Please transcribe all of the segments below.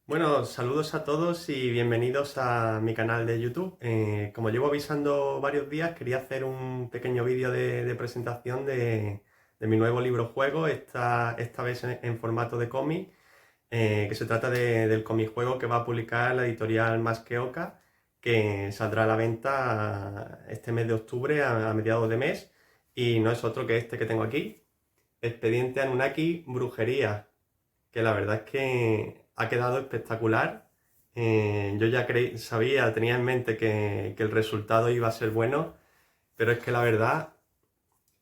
Bueno, saludos a todos y bienvenidos a mi canal de YouTube. Como llevo avisando varios días, quería hacer un pequeño vídeo de presentación de mi nuevo libro juego, esta vez en formato de cómic, que se trata del cómic juego que va a publicar la editorial Más que Oca, que saldrá a la venta este mes de octubre, a mediados de mes, y no es otro que este que tengo aquí, Expediente Anunnaki Brujería, que la verdad es que ha quedado espectacular. Yo ya sabía, tenía en mente que el resultado iba a ser bueno, pero es que la verdad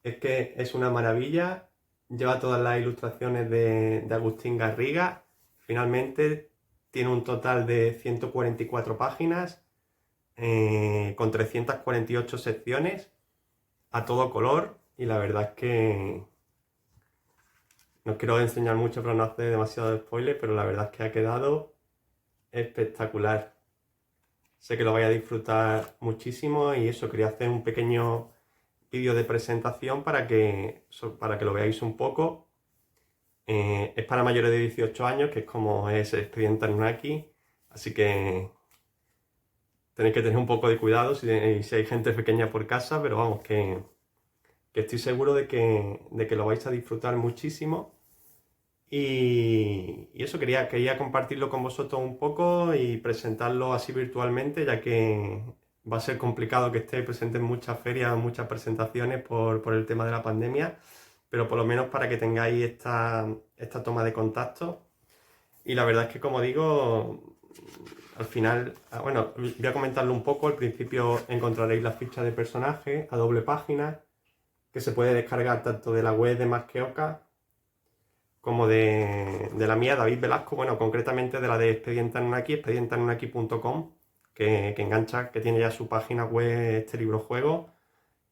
es que es una maravilla. Lleva todas las ilustraciones de Agustín Garriga. Finalmente tiene un total de 144 páginas, con 348 secciones, a todo color. Y la verdad es que no quiero enseñar mucho para no hacer demasiado spoiler, pero la verdad es que ha quedado espectacular. Sé que lo vais a disfrutar muchísimo y eso, quería hacer un pequeño vídeo de presentación para que lo veáis un poco. Es para mayores de 18 años, que es como es Expediente Anunnaki, así que tenéis que tener un poco de cuidado si hay gente pequeña por casa, pero vamos, que estoy seguro de que lo vais a disfrutar muchísimo. Y eso quería compartirlo con vosotros un poco y presentarlo así virtualmente, ya que va a ser complicado que esté presente en muchas ferias, muchas presentaciones por el tema de la pandemia, pero por lo menos para que tengáis esta toma de contacto. Y la verdad es que, como digo, al final, bueno, voy a comentarlo un poco. Al principio encontraréis la ficha de personaje a doble página, que se puede descargar tanto de la web de Más que Oca como de la mía, David Velasco, bueno, concretamente de la de Expediente Anunnaki, expedienteanunnaki.com, que engancha, que tiene ya su página web este libro juego,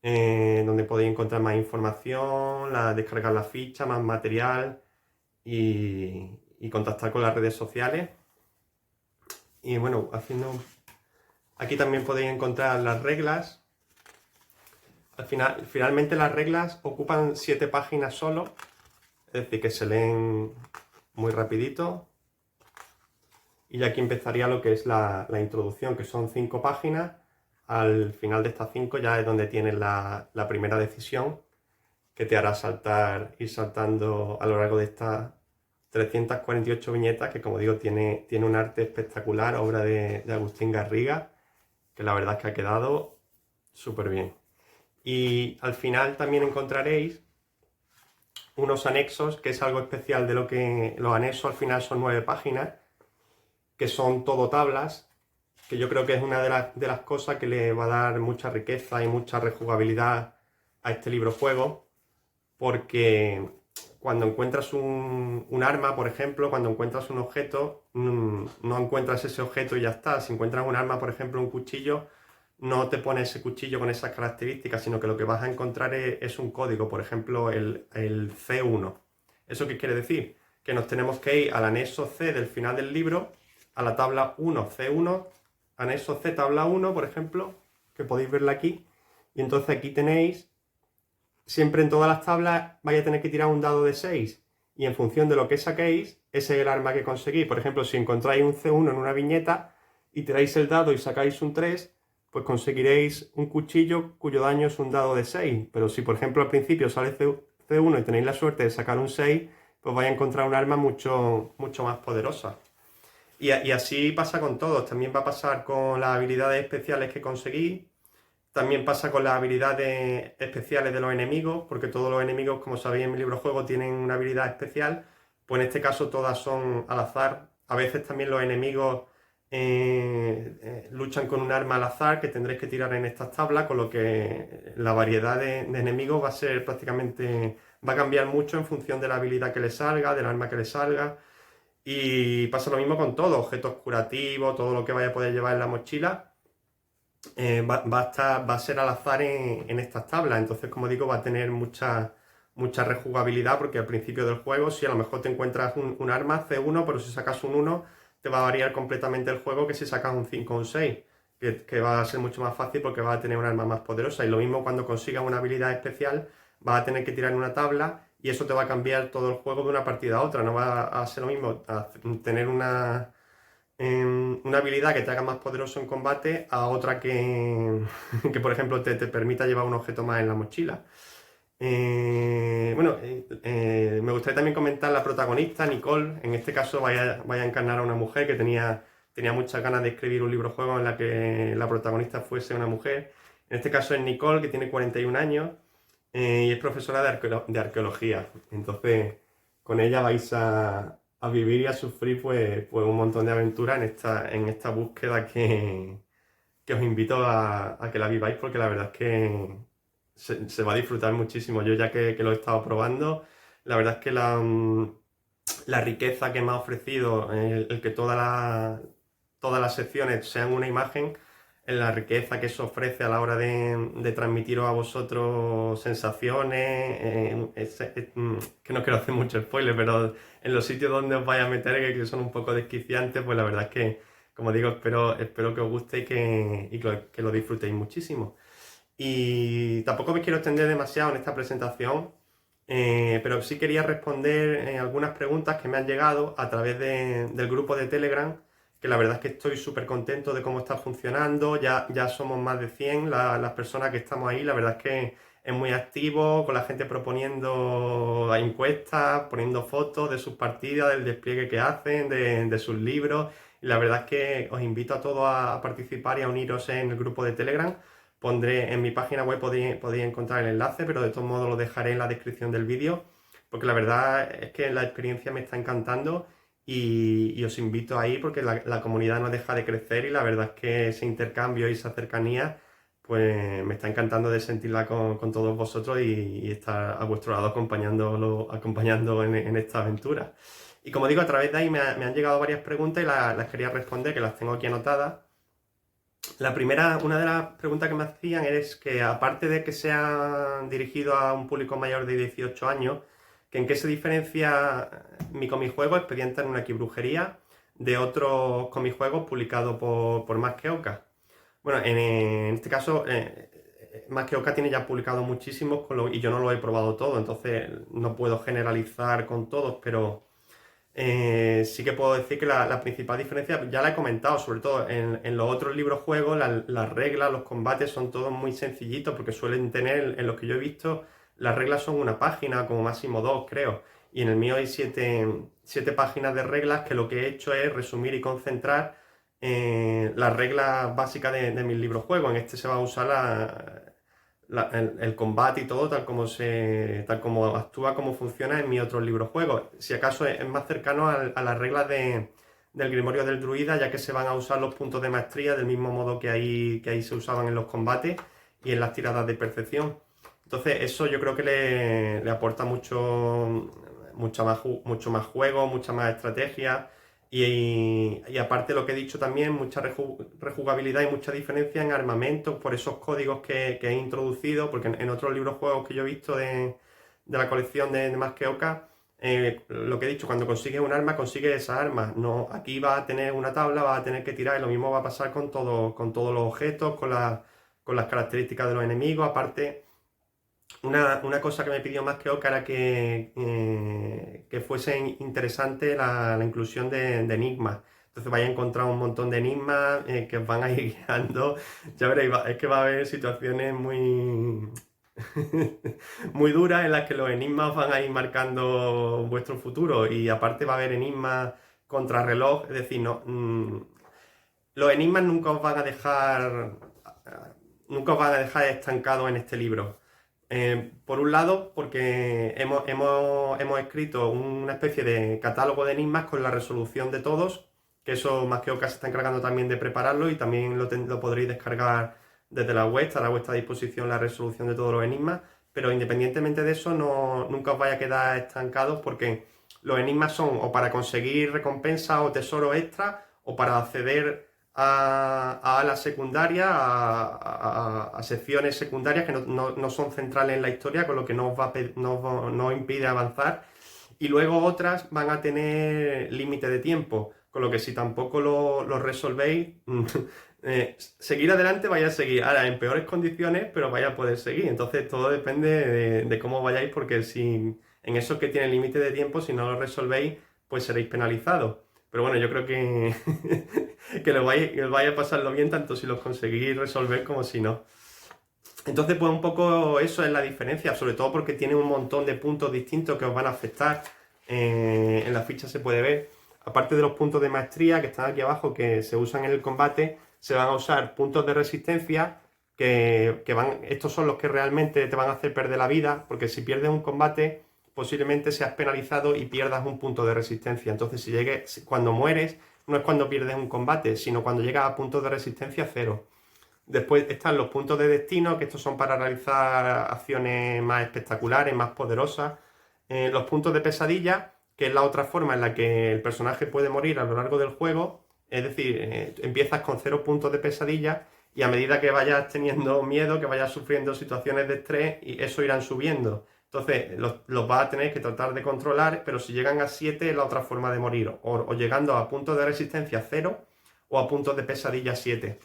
donde podéis encontrar más información, descargar la ficha, más material y contactar con las redes sociales. Y bueno, aquí también podéis encontrar las reglas. Finalmente las reglas ocupan 7 páginas solo, es decir, que se leen muy rapidito. Y ya aquí empezaría lo que es la introducción, que son 5 páginas. Al final de estas 5 ya es donde tienes la primera decisión, que te hará ir saltando a lo largo de estas 348 viñetas, que como digo, tiene un arte espectacular, obra de Agustín Garriga, que la verdad es que ha quedado súper bien. Y al final también encontraréis unos anexos, que es algo especial de lo que los anexos al final son 9 páginas, que son todo tablas, que yo creo que es una de las cosas que le va a dar mucha riqueza y mucha rejugabilidad a este libro juego, porque cuando encuentras un arma, por ejemplo, cuando encuentras un objeto, no encuentras ese objeto y ya está. Si encuentras un arma, por ejemplo, un cuchillo, no te pone ese cuchillo con esas características, sino que lo que vas a encontrar es un código, por ejemplo, el C1. ¿Eso qué quiere decir? Que nos tenemos que ir al anexo C del final del libro, a la tabla 1, C1, anexo C, tabla 1, por ejemplo, que podéis verla aquí. Y entonces aquí tenéis, siempre en todas las tablas vais a tener que tirar un dado de 6. Y en función de lo que saquéis, ese es el arma que conseguís. Por ejemplo, si encontráis un C1 en una viñeta y tiráis el dado y sacáis un 3, pues conseguiréis un cuchillo cuyo daño es un dado de 6. Pero si, por ejemplo, al principio sale C1 y tenéis la suerte de sacar un 6, pues vais a encontrar un arma mucho, mucho más poderosa. Y así pasa con todos. También va a pasar con las habilidades especiales que conseguís. También pasa con las habilidades especiales de los enemigos, porque todos los enemigos, como sabéis en mi libro juego, tienen una habilidad especial. Pues en este caso todas son al azar. A veces también los enemigos luchan con un arma al azar que tendréis que tirar en estas tablas, con lo que la variedad de enemigos va a ser prácticamente, va a cambiar mucho en función de la habilidad que le salga, del arma que le salga. Y pasa lo mismo con todo, objetos curativos, todo lo que vaya a poder llevar en la mochila, va a ser al azar en estas tablas. Entonces, como digo, va a tener mucha rejugabilidad, porque al principio del juego, si a lo mejor te encuentras un arma C1, pero si sacas un 1, te va a variar completamente el juego que si sacas un 5 o un 6, que va a ser mucho más fácil porque vas a tener un arma más poderosa. Y lo mismo cuando consigas una habilidad especial, vas a tener que tirar en una tabla y eso te va a cambiar todo el juego de una partida a otra. No va a ser lo mismo tener una habilidad que te haga más poderoso en combate a otra que, que por ejemplo, te permita llevar un objeto más en la mochila. Me gustaría también comentar la protagonista, Nicole. En este caso vaya a encarnar a una mujer que tenía muchas ganas de escribir un libro juego en la que la protagonista fuese una mujer. En este caso es Nicole, que tiene 41 años y es profesora de arqueología. Entonces, con ella vais a vivir y a sufrir pues un montón de aventuras en esta búsqueda que os invito a que la viváis, porque la verdad es que se va a disfrutar muchísimo. Yo ya que lo he estado probando, la verdad es que la riqueza que me ha ofrecido, el que todas las secciones sean una imagen, en la riqueza que eso ofrece a la hora de transmitiros a vosotros sensaciones, que no quiero hacer mucho spoiler, pero en los sitios donde os vais a meter, que son un poco desquiciantes, pues la verdad es que, como digo, espero que os guste y que lo disfrutéis muchísimo. Y tampoco me quiero extender demasiado en esta presentación, pero sí quería responder algunas preguntas que me han llegado a través del grupo de Telegram, que la verdad es que estoy súper contento de cómo está funcionando. Ya somos más de 100 las personas que estamos ahí. La verdad es que es muy activo, con la gente proponiendo encuestas, poniendo fotos de sus partidas, del despliegue que hacen, de sus libros. Y la verdad es que os invito a todos a participar y a uniros en el grupo de Telegram. Pondré en mi página web, podéis encontrar el enlace, pero de todos modos lo dejaré en la descripción del vídeo, porque la verdad es que la experiencia me está encantando y os invito a ir porque la comunidad no deja de crecer y la verdad es que ese intercambio y esa cercanía pues me está encantando de sentirla con todos vosotros y estar a vuestro lado acompañando en esta aventura. Y como digo, a través de ahí me han llegado varias preguntas y las quería responder, que las tengo aquí anotadas. La primera, una de las preguntas que me hacían es que, aparte de que sea dirigido a un público mayor de 18 años, que en qué se diferencia mi comijuego Expedientes en una Brujería de otros comijuegos publicados por Más que Oca. Bueno, en este caso, Más que Oca tiene ya publicado muchísimos y yo no lo he probado todo, entonces no puedo generalizar con todos, pero sí que puedo decir que la principal diferencia, ya la he comentado, sobre todo en los otros libros juegos, las reglas, los combates son todos muy sencillitos porque suelen tener, en los que yo he visto, las reglas son una página, como máximo dos, creo. Y en el mío hay siete páginas de reglas que lo que he hecho es resumir y concentrar las reglas básicas de mis libros juegos. En este se va a usar el combate y todo tal como actúa, cómo funciona en mis otros libros juegos. Si acaso es más cercano a las reglas del Grimorio del Druida, ya que se van a usar los puntos de maestría del mismo modo que ahí se usaban en los combates y en las tiradas de percepción. Entonces eso yo creo que le aporta mucho más juego, mucha más estrategia. Y aparte lo que he dicho también, mucha rejugabilidad y mucha diferencia en armamentos por esos códigos que he introducido, porque en otros libros juegos que yo he visto de la colección de Más que Oca, lo que he dicho, cuando consigues un arma, consigues esa arma. No, aquí vas a tener una tabla, vas a tener que tirar y lo mismo va a pasar con todos los objetos, con las características de los enemigos. Aparte, una cosa que me pidió Más que Oca era que fuese interesante la inclusión de enigmas. Entonces vais a encontrar un montón de enigmas que os van a ir guiando. Ya veréis, es que va a haber situaciones muy duras en las que los enigmas van a ir marcando vuestro futuro. Y aparte va a haber enigmas contrarreloj. Es decir, los enigmas nunca os van a dejar estancados en este libro. Por un lado, porque hemos escrito una especie de catálogo de enigmas con la resolución de todos, que eso Más que Oca se está encargando también de prepararlo y también lo podréis descargar desde la web, estará a vuestra disposición la resolución de todos los enigmas, pero independientemente de eso, nunca os vaya a quedar estancados porque los enigmas son o para conseguir recompensas o tesoros extra o para acceder a alas secundarias, a secciones secundarias que no son centrales en la historia, con lo que no os impide avanzar. Y luego otras van a tener límite de tiempo, con lo que si tampoco lo resolvéis, seguir adelante vaya a seguir. Ahora, en peores condiciones, pero vaya a poder seguir. Entonces todo depende de cómo vayáis, porque si en esos que tienen límite de tiempo, si no lo resolvéis, pues seréis penalizados. Pero bueno, yo creo que, que lo vais a pasarlo bien tanto si los conseguís resolver como si no. Entonces, pues un poco eso es la diferencia, sobre todo porque tiene un montón de puntos distintos que os van a afectar. En la ficha se puede ver. Aparte de los puntos de maestría que están aquí abajo, que se usan en el combate, se van a usar puntos de resistencia, estos son los que realmente te van a hacer perder la vida, porque si pierdes un combate, posiblemente seas penalizado y pierdas un punto de resistencia. Entonces, cuando mueres, no es cuando pierdes un combate, sino cuando llegas a puntos de resistencia cero. Después están los puntos de destino, que estos son para realizar acciones más espectaculares, más poderosas. Los puntos de pesadilla, que es la otra forma en la que el personaje puede morir a lo largo del juego. Es decir, empiezas con 0 puntos de pesadilla y a medida que vayas teniendo miedo, que vayas sufriendo situaciones de estrés, y eso irán subiendo. Entonces los vas a tener que tratar de controlar, pero si llegan a 7 es la otra forma de morir. O llegando a puntos de resistencia 0 o a puntos de pesadilla 7.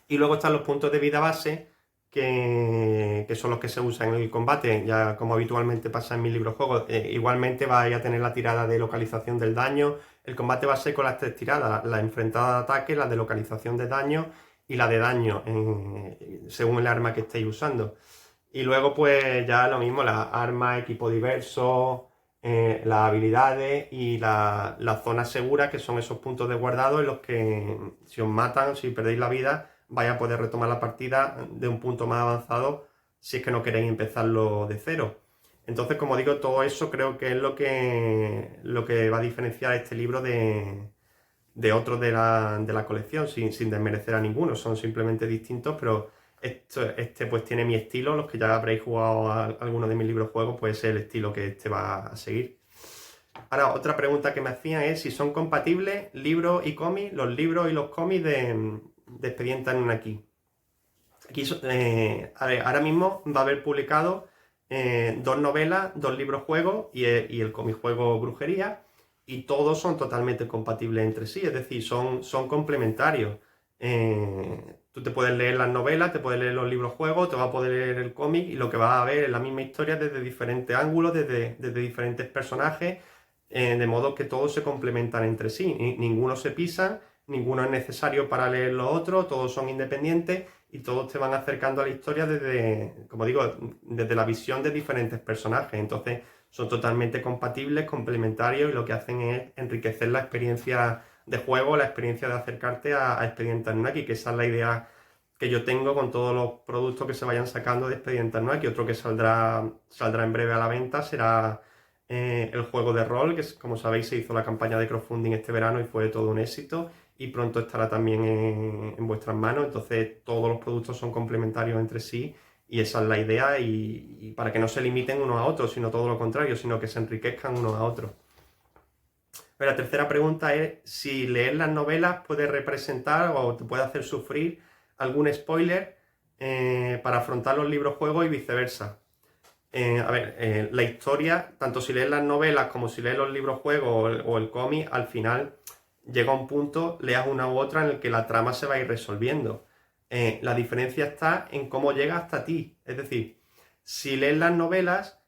Y luego están los puntos de vida base, que son los que se usan en el combate, ya como habitualmente pasa en mis libros juegos. Igualmente vais a tener la tirada de localización del daño. El combate va a ser con las 3 tiradas, la enfrentada de ataque, la de localización de daño y la de daño, según el arma que estéis usando. Y luego pues ya lo mismo, las armas, equipo diverso, las habilidades y la zona segura, que son esos puntos de guardado en los que si os matan, si perdéis la vida, vais a poder retomar la partida de un punto más avanzado si es que no queréis empezarlo de cero. Entonces, como digo, todo eso creo que es lo que va a diferenciar este libro de otros de la colección, sin desmerecer a ninguno, son simplemente distintos, pero este pues tiene mi estilo. Los que ya habréis jugado a alguno de mis libros juegos, pues es el estilo que este va a seguir. Ahora, otra pregunta que me hacían es si son compatibles libros y cómics, los libros y los cómics de Expediente Anunnaki. Aquí, ahora mismo va a haber publicado 2 novelas, 2 libros juegos y el cómic juego Brujería, y todos son totalmente compatibles entre sí, es decir, son complementarios. Tú te puedes leer las novelas, te puedes leer los libros juegos, te vas a poder leer el cómic, y lo que vas a ver es la misma historia desde diferentes ángulos, desde diferentes personajes, de modo que todos se complementan entre sí, ninguno se pisa, ninguno es necesario para leer los otros, todos son independientes y todos te van acercando a la historia desde, como digo, desde la visión de diferentes personajes. Entonces son totalmente compatibles, complementarios, y lo que hacen es enriquecer la experiencia de juego, la experiencia de acercarte a Expediente Anunnaki, que esa es la idea que yo tengo con todos los productos que se vayan sacando de Expediente Anunnaki. Otro que saldrá en breve a la venta será el juego de rol, que como sabéis se hizo la campaña de crowdfunding este verano y fue todo un éxito, y pronto estará también en vuestras manos. Entonces todos los productos son complementarios entre sí, y esa es la idea, y para que no se limiten unos a otros, sino todo lo contrario, sino que se enriquezcan unos a otros. Pero la tercera pregunta es si leer las novelas puede representar o te puede hacer sufrir algún spoiler para afrontar los libros juegos y viceversa. La historia, tanto si lees las novelas como si lees los libros juegos o el cómic, al final llega un punto, leas una u otra, en el que la trama se va a ir resolviendo. La diferencia está en cómo llega hasta ti. Es decir, si lees las novelas,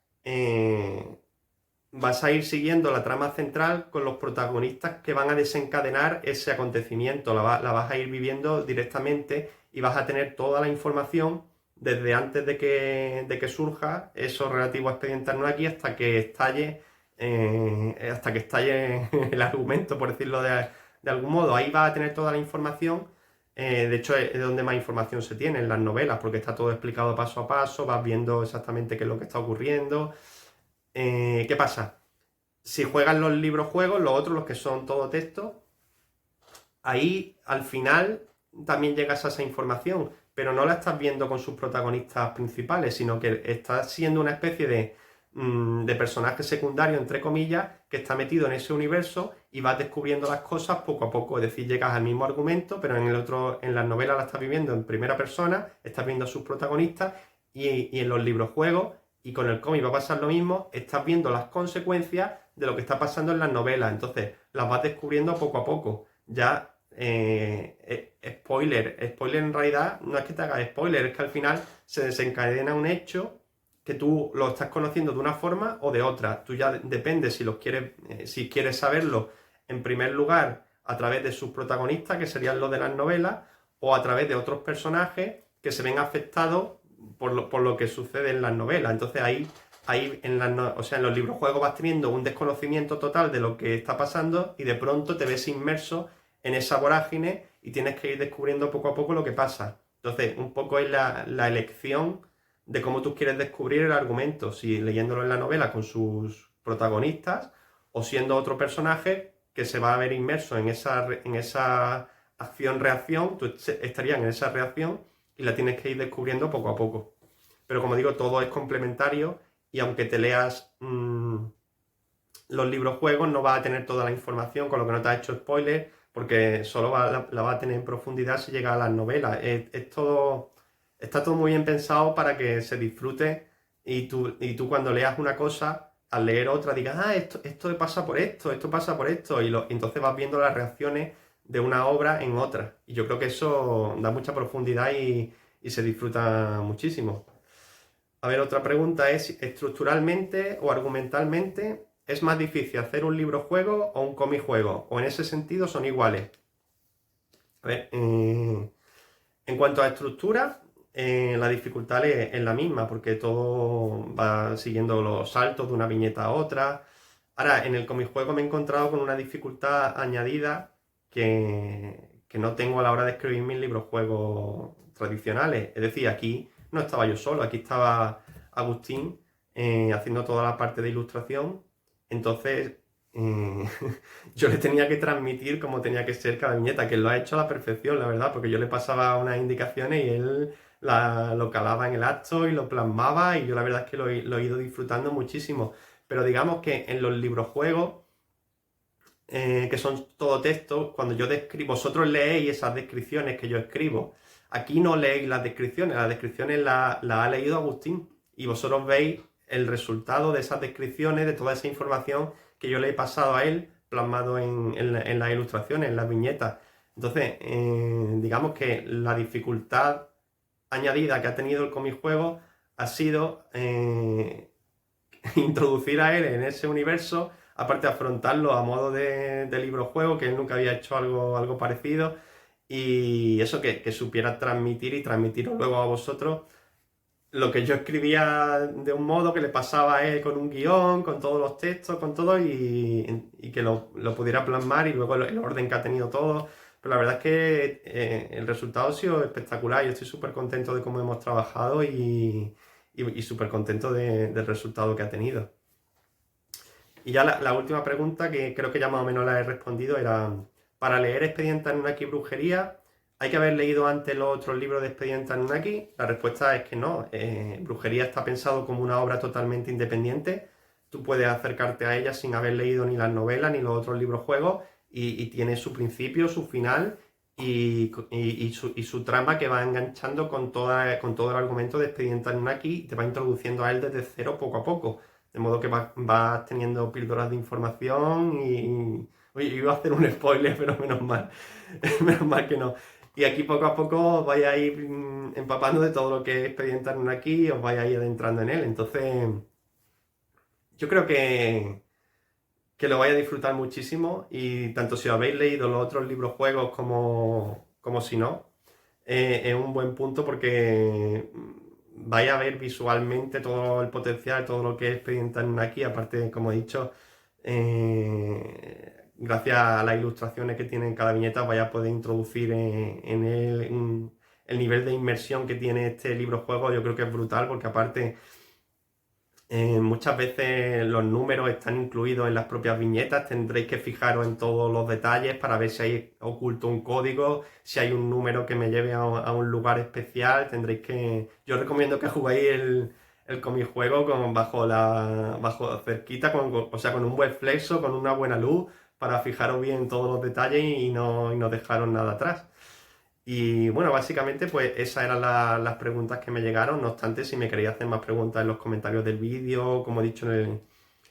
vas a ir siguiendo la trama central con los protagonistas que van a desencadenar ese acontecimiento. La vas a ir viviendo directamente y vas a tener toda la información desde antes de que surja eso relativo a Expediente Anunnaki hasta que estalle el argumento, por decirlo de algún modo. Ahí vas a tener toda la información. De hecho, es donde más información se tiene, en las novelas, porque está todo explicado paso a paso, vas viendo exactamente qué es lo que está ocurriendo. ¿Qué pasa? Si juegas los libros juegos, los otros, los que son todo texto, ahí al final también llegas a esa información, pero no la estás viendo con sus protagonistas principales, sino que estás siendo una especie de personaje secundario, entre comillas, que está metido en ese universo, y vas descubriendo las cosas poco a poco. Es decir, llegas al mismo argumento, pero en las novelas la estás viviendo en primera persona, estás viendo a sus protagonistas, y en los libros juegos y con el cómic va a pasar lo mismo, estás viendo las consecuencias de lo que está pasando en las novelas, entonces las vas descubriendo poco a poco. Ya, spoiler en realidad no es que te haga spoiler, es que al final se desencadena un hecho que tú lo estás conociendo de una forma o de otra. Tú ya depende si quieres saberlo en primer lugar, a través de sus protagonistas, que serían los de las novelas, o a través de otros personajes que se ven afectados por lo que sucede en las novelas. Entonces ahí en los libros juegos vas teniendo un desconocimiento total de lo que está pasando y de pronto te ves inmerso en esa vorágine y tienes que ir descubriendo poco a poco lo que pasa. Entonces, un poco es la elección de cómo tú quieres descubrir el argumento, si leyéndolo en la novela con sus protagonistas o siendo otro personaje que se va a ver inmerso en esa acción-reacción, tú estarías en esa reacción y la tienes que ir descubriendo poco a poco. Pero como digo, todo es complementario y aunque te leas los libros juegos, no vas a tener toda la información, con lo que no te ha hecho spoiler, porque solo la vas a tener en profundidad si llega a las novelas. Está todo muy bien pensado para que se disfrute y tú cuando leas una cosa, al leer otra digas, esto pasa por esto pasa por esto, y entonces vas viendo las reacciones de una obra en otra. Y yo creo que eso da mucha profundidad y se disfruta muchísimo. A ver, otra pregunta es, ¿estructuralmente o argumentalmente es más difícil hacer un libro juego o un cómic juego? ¿O en ese sentido son iguales? A ver, en cuanto a estructura, la dificultad es la misma, porque todo va siguiendo los saltos de una viñeta a otra. Ahora, en el cómic juego me he encontrado con una dificultad añadida que no tengo a la hora de escribir mis libros juegos tradicionales. Es decir, aquí no estaba yo solo, aquí estaba Agustín haciendo toda la parte de ilustración. Entonces, yo le tenía que transmitir cómo tenía que ser cada viñeta, que lo ha hecho a la perfección, la verdad, porque yo le pasaba unas indicaciones y él lo calaba en el acto y lo plasmaba, y yo la verdad es que lo he ido disfrutando muchísimo. Pero digamos que en los libros juegos, que son todo texto, cuando yo describo, vosotros leéis esas descripciones que yo escribo. Aquí no leéis las descripciones las ha leído Agustín, y vosotros veis el resultado de esas descripciones, de toda esa información que yo le he pasado a él, plasmado en las ilustraciones, en las viñetas. Entonces, digamos que la dificultad añadida que ha tenido el cómic juego ha sido introducir a él en ese universo, aparte de afrontarlo a modo de libro juego, que él nunca había hecho algo parecido, y eso que supiera transmitir y transmitirlo luego a vosotros lo que yo escribía de un modo, que le pasaba a él con un guión, con todos los textos, con todo, y que lo pudiera plasmar, y luego el orden que ha tenido todo. Pero la verdad es que el resultado ha sido espectacular. Yo estoy súper contento de cómo hemos trabajado y súper contento del resultado que ha tenido. Y ya la última pregunta, que creo que ya más o menos la he respondido, era: para leer Expediente Anunnaki Brujería, ¿hay que haber leído antes los otros libros de Expediente Anunnaki? La respuesta es que no. Brujería está pensado como una obra totalmente independiente. Tú puedes acercarte a ella sin haber leído ni las novelas ni los otros libros juegos, y tiene su principio, su final y su trama, que va enganchando con todo el argumento de Expediente Anunnaki, y te va introduciendo a él desde cero poco a poco. De modo que vas teniendo píldoras de información Oye, iba a hacer un spoiler, pero menos mal. Menos mal que no. Y aquí poco a poco vais a ir empapando de todo lo que es Expediente Anunnaki y os vais a ir adentrando en él. Entonces, yo creo que lo vais a disfrutar muchísimo, y tanto si habéis leído los otros libros juegos como si no, es un buen punto, porque vais a ver visualmente todo el potencial, todo lo que es Expediente Anunnaki. Aparte, como he dicho, gracias a las ilustraciones que tiene en cada viñeta, vais a poder introducir en él el nivel de inmersión que tiene este libro juego. Yo creo que es brutal, porque aparte muchas veces los números están incluidos en las propias viñetas. Tendréis que fijaros en todos los detalles para ver si hay oculto un código, si hay un número que me lleve a un lugar especial. Yo recomiendo que juguéis el cómic juego bajo cerquita, o sea, con un buen flexo, con una buena luz, para fijaros bien en todos los detalles y no dejaros nada atrás. Y bueno, básicamente pues esas eran las preguntas que me llegaron. No obstante, si me queréis hacer más preguntas en los comentarios del vídeo, como he dicho, en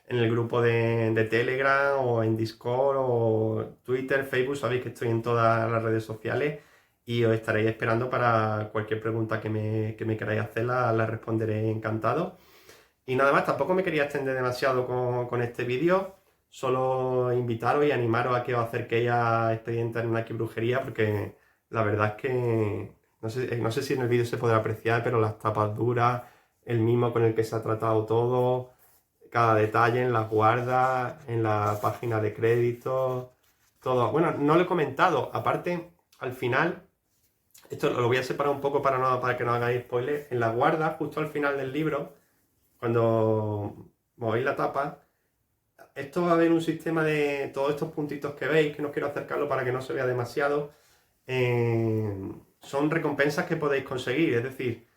el grupo de Telegram, o en Discord, o Twitter, Facebook, sabéis que estoy en todas las redes sociales, y os estaréis esperando para cualquier pregunta que me queráis hacer, la responderé encantado. Y nada más, tampoco me quería extender demasiado con este vídeo. solo invitaros y animaros a que os acerquéis a Expedientes Anunnaki Brujería, porque la verdad es que no sé si en el vídeo se podrá apreciar, pero las tapas duras, el mimo con el que se ha tratado todo, cada detalle en las guardas, en la página de crédito, todo. Bueno, no lo he comentado, aparte, al final, esto lo voy a separar un poco para que no hagáis spoiler, en la guarda, justo al final del libro, cuando movéis la tapa, esto va a haber un sistema de todos estos puntitos que veis, que no quiero acercarlo para que no se vea demasiado, son recompensas que podéis conseguir, es decir,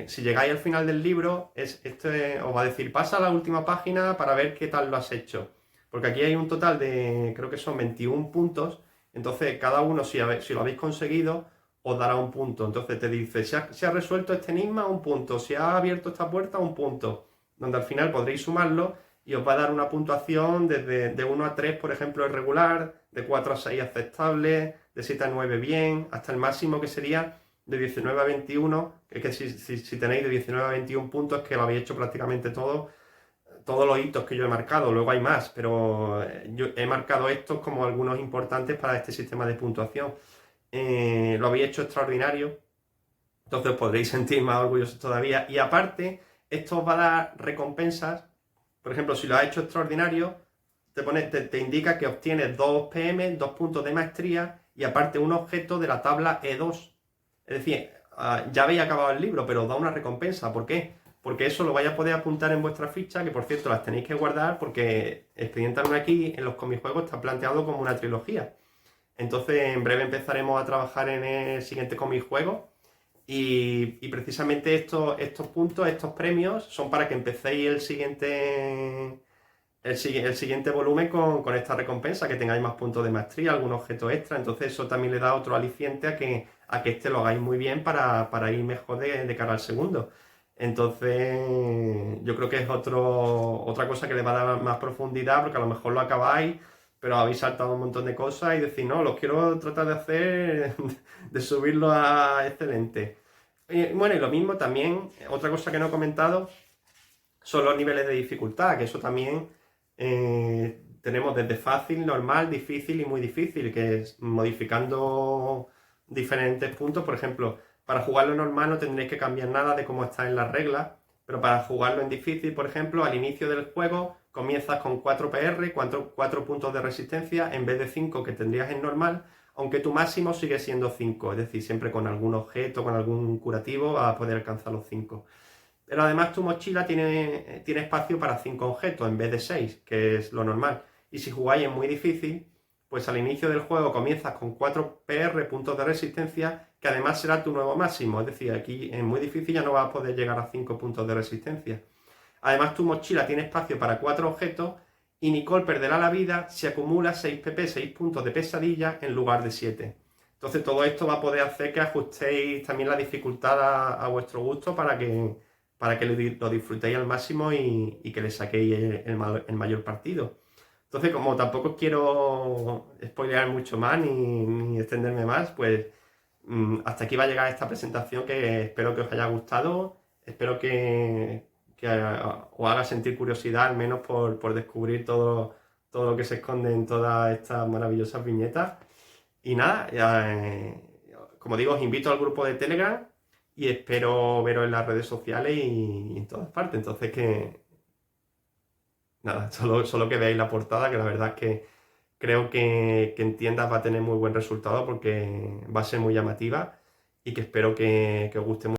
si llegáis al final del libro, os va a decir, pasa a la última página para ver qué tal lo has hecho. Porque aquí hay un total de, creo que son 21 puntos, entonces cada uno, si lo habéis conseguido, os dará un punto. Entonces te dice, se ha resuelto este enigma, un punto, si ha abierto esta puerta, un punto. Donde al final podréis sumarlo y os va a dar una puntuación desde de 1 a 3, por ejemplo, es regular, de 4 a 6 aceptable, de 7 a 9 bien, hasta el máximo que sería de 19 a 21, que si tenéis de 19 a 21 puntos es que lo habéis hecho prácticamente todo, todos los hitos que yo he marcado, luego hay más, pero yo he marcado estos como algunos importantes para este sistema de puntuación. Lo habéis hecho extraordinario, entonces os podréis sentir más orgullosos todavía, y aparte, esto os va a dar recompensas. Por ejemplo, si lo has hecho extraordinario, te indica que obtienes 2 PM, 2 puntos de maestría y aparte un objeto de la tabla E2. Es decir, ya habéis acabado el libro, pero os da una recompensa. ¿Por qué? Porque eso lo vais a poder apuntar en vuestra ficha, que por cierto las tenéis que guardar porque Expediente Anunnaki en los comijuegos está planteado como una trilogía. Entonces en breve empezaremos a trabajar en el siguiente comijuego. Y precisamente estos puntos, estos premios, son para que empecéis el siguiente volumen con esta recompensa, que tengáis más puntos de maestría, algún objeto extra. Entonces eso también le da otro aliciente a que este lo hagáis muy bien para ir mejor de cara al segundo. Entonces yo creo que es otra cosa que le va a dar más profundidad, porque a lo mejor lo acabáis, pero habéis saltado un montón de cosas y decís, no, los quiero tratar de hacer, de subirlo a excelente. Bueno, y lo mismo también, otra cosa que no he comentado, son los niveles de dificultad, que eso también tenemos desde fácil, normal, difícil y muy difícil, que es modificando diferentes puntos. Por ejemplo, para jugarlo normal no tendréis que cambiar nada de cómo está en las reglas, pero para jugarlo en difícil, por ejemplo, al inicio del juego comienzas con 4 PR, 4 puntos de resistencia, en vez de 5 que tendrías en normal, aunque tu máximo sigue siendo 5, es decir, siempre con algún objeto, con algún curativo, vas a poder alcanzar los 5. Pero además tu mochila tiene espacio para 5 objetos en vez de 6, que es lo normal. Y si jugáis en muy difícil, pues al inicio del juego comienzas con 4 PR, puntos de resistencia, que además será tu nuevo máximo. Es decir, aquí en muy difícil ya no vas a poder llegar a 5 puntos de resistencia. Además tu mochila tiene espacio para 4 objetos y Nicole perderá la vida si acumula 6 PP, 6 puntos de pesadilla en lugar de 7. Entonces todo esto va a poder hacer que ajustéis también la dificultad a vuestro gusto para que lo disfrutéis al máximo y que le saquéis el mayor partido. Entonces, como tampoco os quiero spoilear mucho más ni extenderme más, pues hasta aquí va a llegar esta presentación, que espero que os haya gustado, espero que os haga sentir curiosidad al menos por descubrir todo lo que se esconde en todas estas maravillosas viñetas. Y nada, como digo, os invito al grupo de Telegram y espero veros en las redes sociales y en todas partes. Entonces nada, solo que veáis la portada, que la verdad es que creo que en tiendas va a tener muy buen resultado porque va a ser muy llamativa y que espero que os guste mucho.